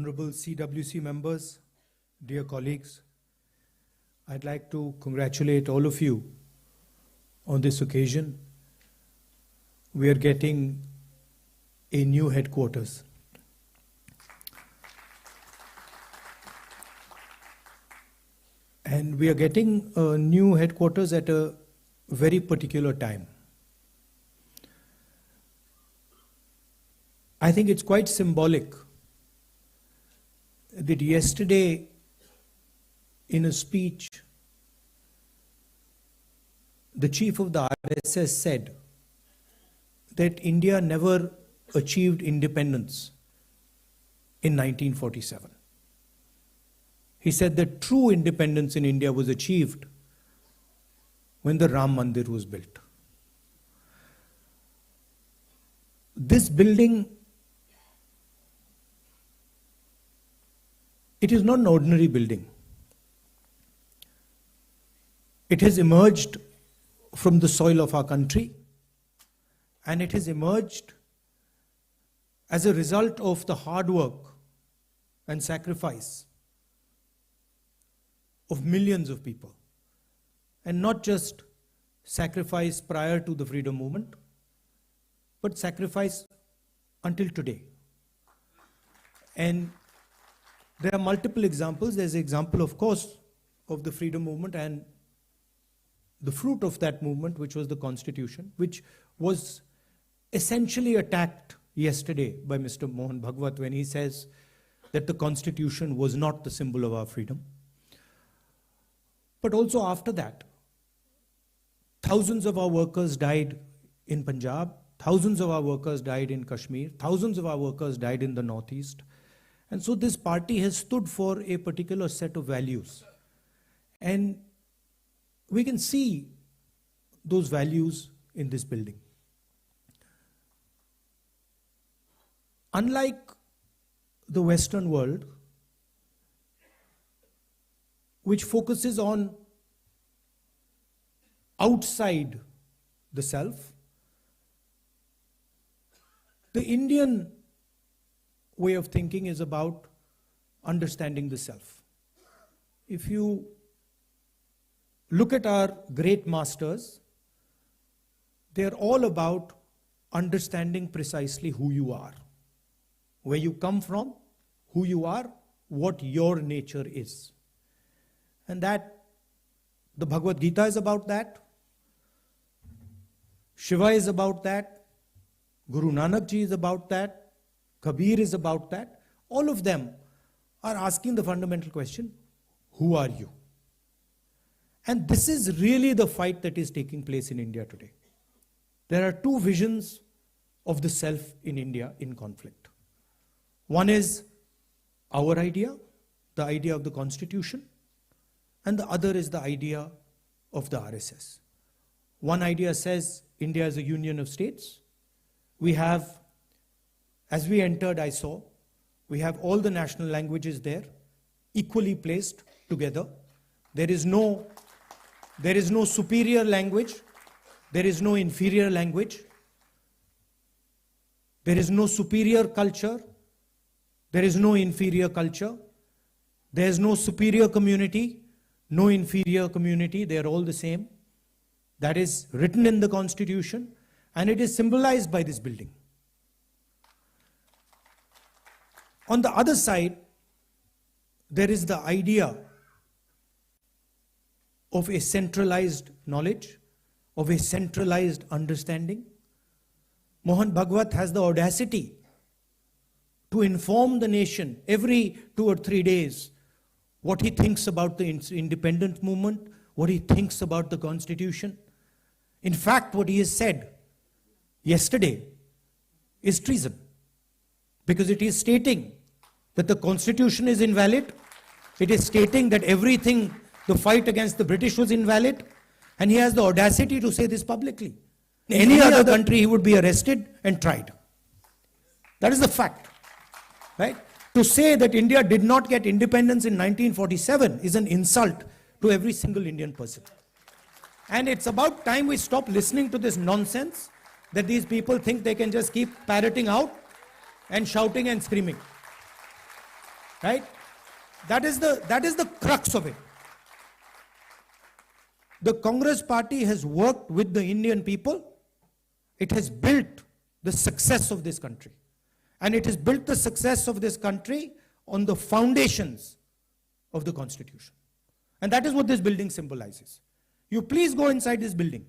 Honorable CWC members, dear colleagues, I'd like to congratulate all of you on this occasion. We are getting a new headquarters. And we are getting a new headquarters at a very particular time. I think it's quite symbolic that yesterday, in a speech, the chief of the RSS said that India never achieved independence in 1947. He said that true independence in India was achieved when the Ram Mandir was built. This building, it is not an ordinary building. It has emerged from the soil of our country, and it has emerged as a result of the hard work and sacrifice of millions of people, and not just sacrifice prior to the freedom movement, but sacrifice until today. And there are multiple examples. There's an example, of course, of the freedom movement and the fruit of that movement, which was the Constitution, which was essentially attacked yesterday by Mr. Mohan Bhagwat when he says that the Constitution was not the symbol of our freedom. But also after that, thousands of our workers died in Punjab, thousands of our workers died in Kashmir, thousands of our workers died in the Northeast. And so this party has stood for a particular set of values. And we can see those values in this building. Unlike the Western world, which focuses on outside the self, the Indian way of thinking is about understanding the self. If you look at our great masters, they're all about understanding precisely who you are, where you come from, who you are, what your nature is. And that, the Bhagavad Gita is about that, Shiva is about that, Guru Nanak Ji is about that, Kabir is about that. All of them are asking the fundamental question, who are you? And this is really the fight that is taking place in India today. There are two visions of the self in India in conflict. One is our idea, the idea of the Constitution, and the other is the idea of the RSS. One idea says India is a union of states. We have, as we entered, I saw, we have all the national languages there, equally placed together. There is no superior language. There is no inferior language. There is no superior culture. There is no inferior culture. There is no superior community, no inferior community. They are all the same. That is written in the Constitution, and it is symbolized by this building. On the other side, there is the idea of a centralized knowledge, of a centralized understanding. Mohan Bhagwat has the audacity to inform the nation every 2 or 3 days what he thinks about the independent movement, what he thinks about the Constitution. In fact, what he has said yesterday is treason, because it is stating that the Constitution is invalid. It is stating that everything, the fight against the British was invalid, and he has the audacity to say this publicly. In any other country, he would be arrested and tried. That is the fact, right? To say that India did not get independence in 1947 is an insult to every single Indian person. And it's about time we stop listening to this nonsense that these people think they can just keep parroting out and shouting and screaming. Right? That is the crux of it. The Congress party has worked with the Indian people. It has built the success of this country. And it has built the success of this country on the foundations of the Constitution. And that is what this building symbolizes. You please go inside this building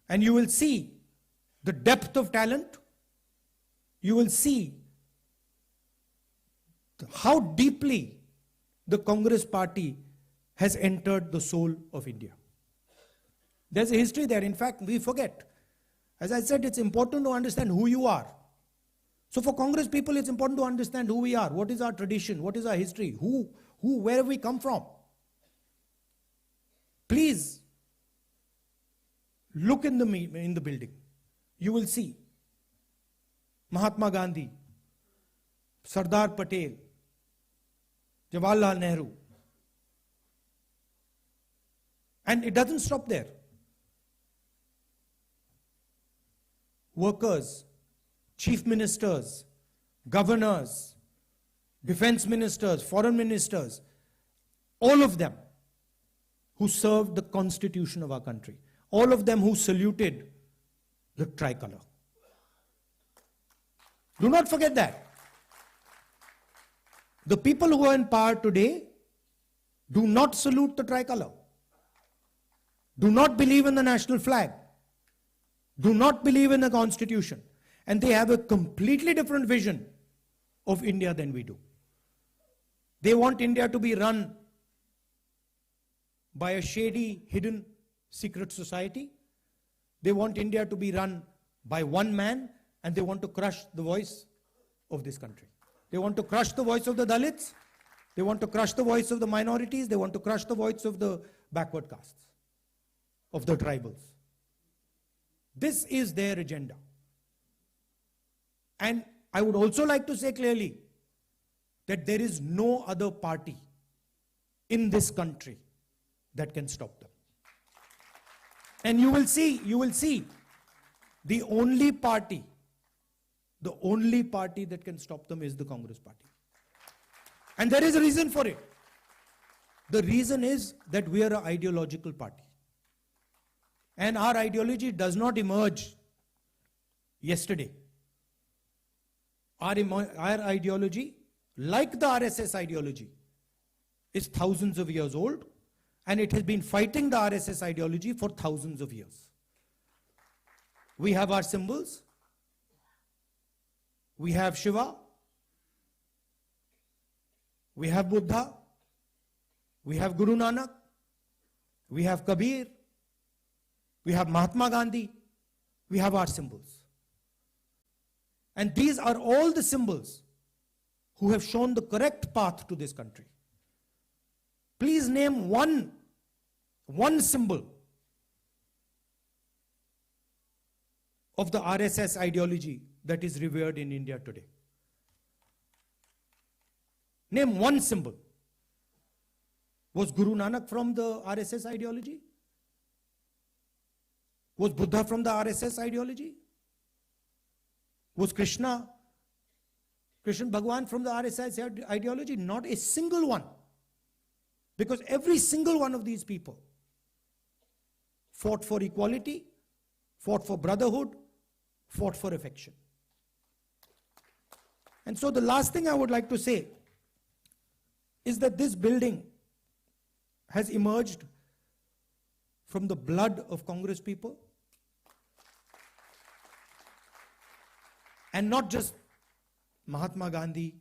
and you will see the depth of talent. You will see how deeply the Congress party has entered the soul of India. There's a history there. In fact, we forget. As I said, it's important to understand who you are. So for Congress people, it's important to understand who we are. What is our tradition? What is our history? Where have we come from? Please look in the building. You will see Mahatma Gandhi, Sardar Patel, Jawaharlal Nehru. And it doesn't stop there. Workers, chief ministers, governors, defense ministers, foreign ministers, all of them who served the constitution of our country, all of them who saluted the tricolor. Do not forget that. The people who are in power today do not salute the tricolor, do not believe in the national flag, do not believe in the constitution, and they have a completely different vision of India than we do. They want India to be run by a shady, hidden, secret society. They want India to be run by one man, and they want to crush the voice of this country. They want to crush the voice of the Dalits. They want to crush the voice of the minorities. They want to crush the voice of the backward castes, of the tribals. This is their agenda. And I would also like to say clearly that there is no other party in this country that can stop them. And you will see, the only party that can stop them is the Congress party. And there is a reason for it. The reason is that we are an ideological party. And our ideology does not emerge yesterday. Our ideology, like the RSS ideology, is thousands of years old, and it has been fighting the RSS ideology for thousands of years. We have our symbols. We have Shiva. We have Buddha. We have Guru Nanak. We have Kabir. We have Mahatma Gandhi. We have our symbols. And these are all the symbols who have shown the correct path to this country. Please name one symbol of the RSS ideology that is revered in India today. Name one symbol. Was Guru Nanak from the RSS ideology? Was Buddha from the RSS ideology? Was Krishna Bhagwan from the RSS ideology? Not a single one. Because every single one of these people fought for equality, fought for brotherhood, fought for affection. And so the last thing I would like to say is that this building has emerged from the blood of Congress people. And not just Mahatma Gandhi,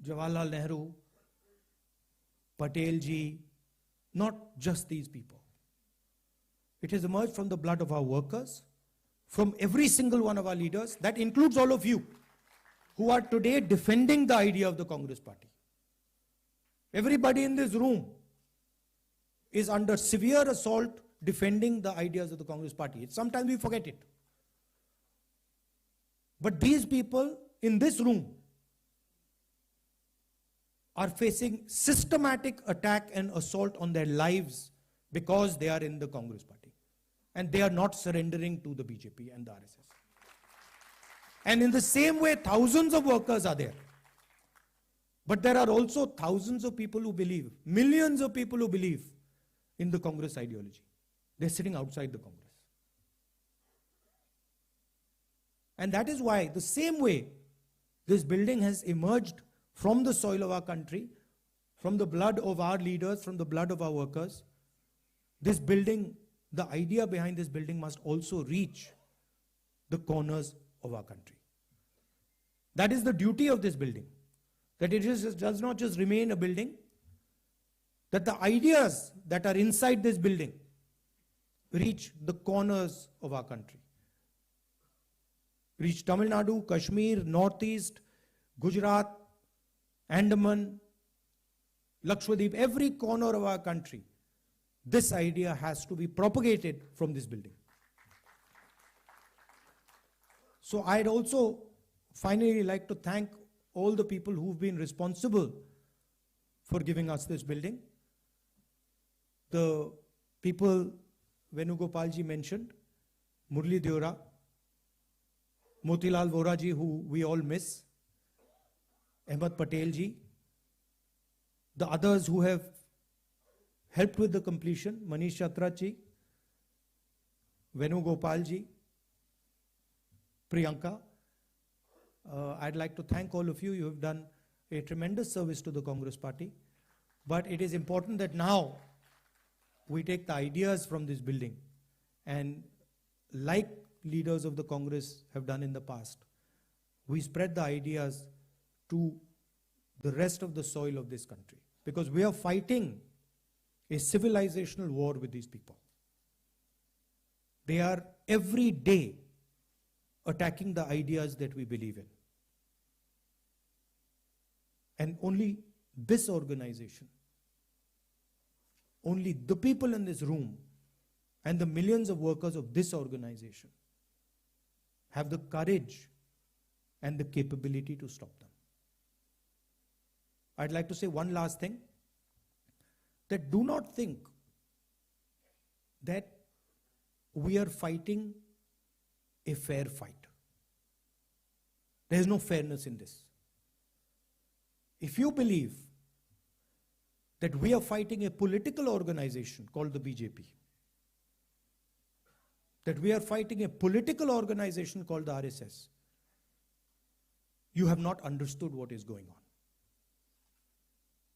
Jawaharlal Nehru, Patel ji, not just these people. It has emerged from the blood of our workers, from every single one of our leaders. That includes all of you who are today defending the idea of the Congress party. Everybody in this room is under severe assault defending the ideas of the Congress party. Sometimes we forget it. But these people in this room are facing systematic attack and assault on their lives because they are in the Congress party. And they are not surrendering to the BJP and the RSS. And in the same way, thousands of workers are there. But there are also thousands of people who believe, millions of people who believe in the Congress ideology. They're sitting outside the Congress. And that is why, the same way, this building has emerged from the soil of our country, from the blood of our leaders, from the blood of our workers. This building, the idea behind this building must also reach the corners of our country. That is the duty of this building. That it does not just remain a building, that the ideas that are inside this building reach the corners of our country. Reach Tamil Nadu, Kashmir, Northeast, Gujarat, Andaman, Lakshadweep, every corner of our country. This idea has to be propagated from this building. So I'd also finally like to thank all the people who've been responsible for giving us this building. The people Venugopalji mentioned, Murli Deora, Motilal Vora ji, who we all miss, Ahmed Patel ji, the others who have helped with the completion, Manish Chatra ji, Venugopal ji, Priyanka. I'd like to thank all of you. You have done a tremendous service to the Congress Party. But it is important that now we take the ideas from this building and, like leaders of the Congress have done in the past, we spread the ideas to the rest of the soil of this country. Because we are fighting a civilizational war with these people. They are every day attacking the ideas that we believe in. And only this organization, only the people in this room and the millions of workers of this organization have the courage and the capability to stop them. I'd like to say one last thing, that do not think that we are fighting a fair fight. There is no fairness in this. If you believe that we are fighting a political organization called the BJP, that we are fighting a political organization called the RSS, you have not understood what is going on.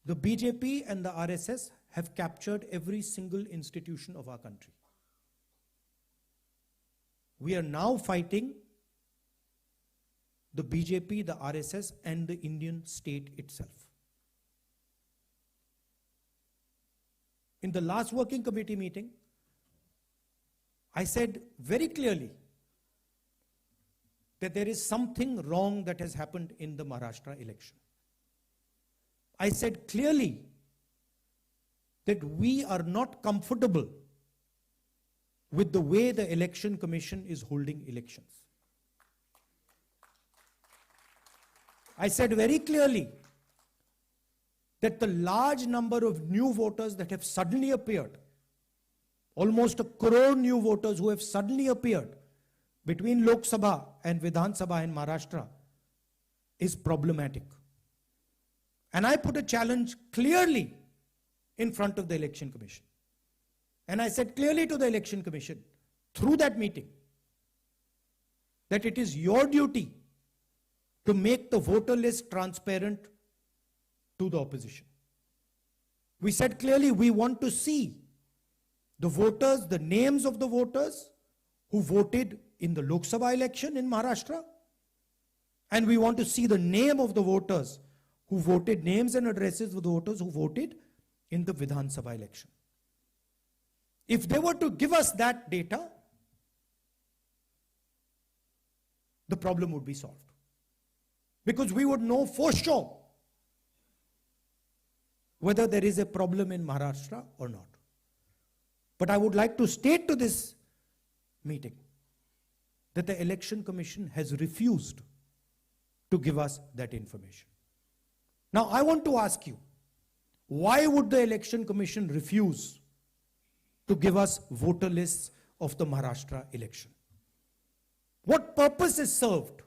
The BJP and the RSS have captured every single institution of our country. We are now fighting the BJP, the RSS, and the Indian state itself. In the last working committee meeting, I said very clearly that there is something wrong that has happened in the Maharashtra election. I said clearly that we are not comfortable with the way the Election Commission is holding elections. I said very clearly that the large number of new voters that have suddenly appeared, almost 1 crore new voters who have suddenly appeared between Lok Sabha and Vidhan Sabha in Maharashtra, is problematic. And I put a challenge clearly in front of the Election Commission. And I said clearly to the Election Commission, through that meeting, that it is your duty to make the voter list transparent to the opposition. We said clearly we want to see the voters, the names of the voters who voted in the Lok Sabha election in Maharashtra, and we want to see the name of the voters who voted, names and addresses of the voters who voted in the Vidhan Sabha election. If they were to give us that data, the problem would be solved. Because we would know for sure whether there is a problem in Maharashtra or not. But I would like to state to this meeting that the Election Commission has refused to give us that information. Now I want to ask you, why would the Election Commission refuse to give us voter lists of the Maharashtra election? What purpose is served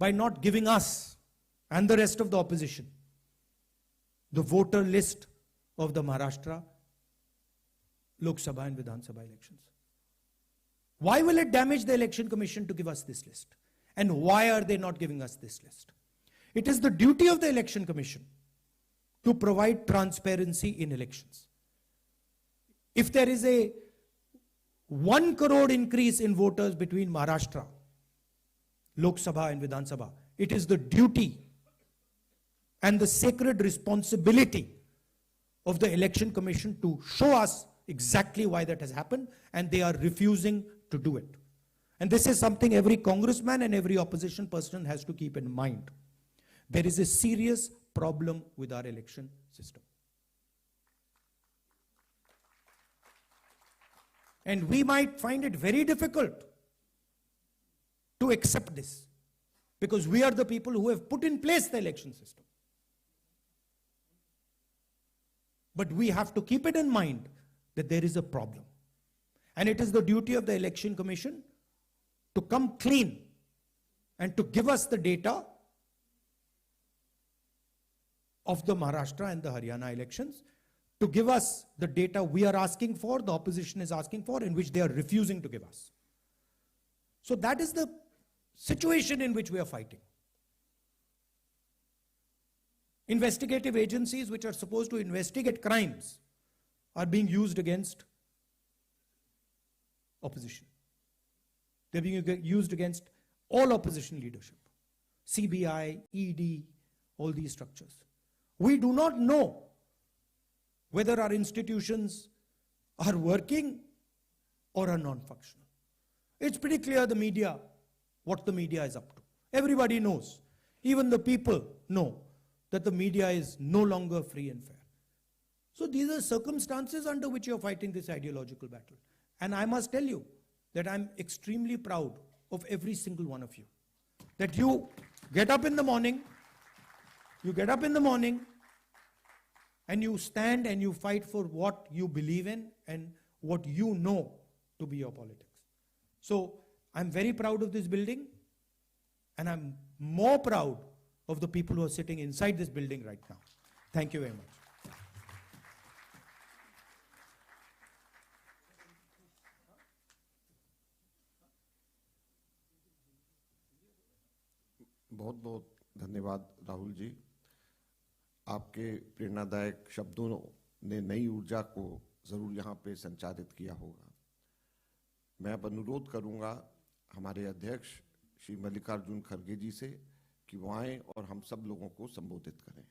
by not giving us and the rest of the opposition the voter list of the Maharashtra Lok Sabha and Vidhan Sabha elections. Why will it damage the Election Commission to give us this list? And why are they not giving us this list? It is the duty of the Election Commission to provide transparency in elections. If there is a 1 crore increase in voters between Maharashtra, Lok Sabha and Vidhan Sabha, it is the duty and the sacred responsibility of the Election Commission to show us exactly why that has happened, and they are refusing to do it. And this is something every congressman and every opposition person has to keep in mind. There is a serious problem with our election system. And we might find it very difficult to accept this, because we are the people who have put in place the election system. But we have to keep it in mind that there is a problem. And it is the duty of the Election Commission to come clean and to give us the data of the Maharashtra and the Haryana elections, to give us the data we are asking for, the opposition is asking for, in which they are refusing to give us. So that is the situation in which we are fighting. Investigative agencies which are supposed to investigate crimes are being used against opposition. They're being used against all opposition leadership. CBI, ED, all these structures. We do not know whether our institutions are working or are non-functional. It's pretty clear the media, what the media is up to. Everybody knows. Even the people know that the media is no longer free and fair. So these are circumstances under which you're fighting this ideological battle. And I must tell you that I'm extremely proud of every single one of you. That you get up in the morning, and you stand and you fight for what you believe in and what you know to be your politics. So I'm very proud of this building, and I'm more proud of the people who are sitting inside this building right now. Thank you very much. बहुत बहुत धन्यवाद राहुल जी। आपके प्रेरणादायक शब्दों ने नई ऊर्जा को जरूर यहाँ पे संचारित किया होगा। मैं अब अनुरोध करूँगा हमारे अध्यक्ष श्री मल्लिकार्जुन खड़गे जी से कि वो आएं और हम सब लोगों को संबोधित करें।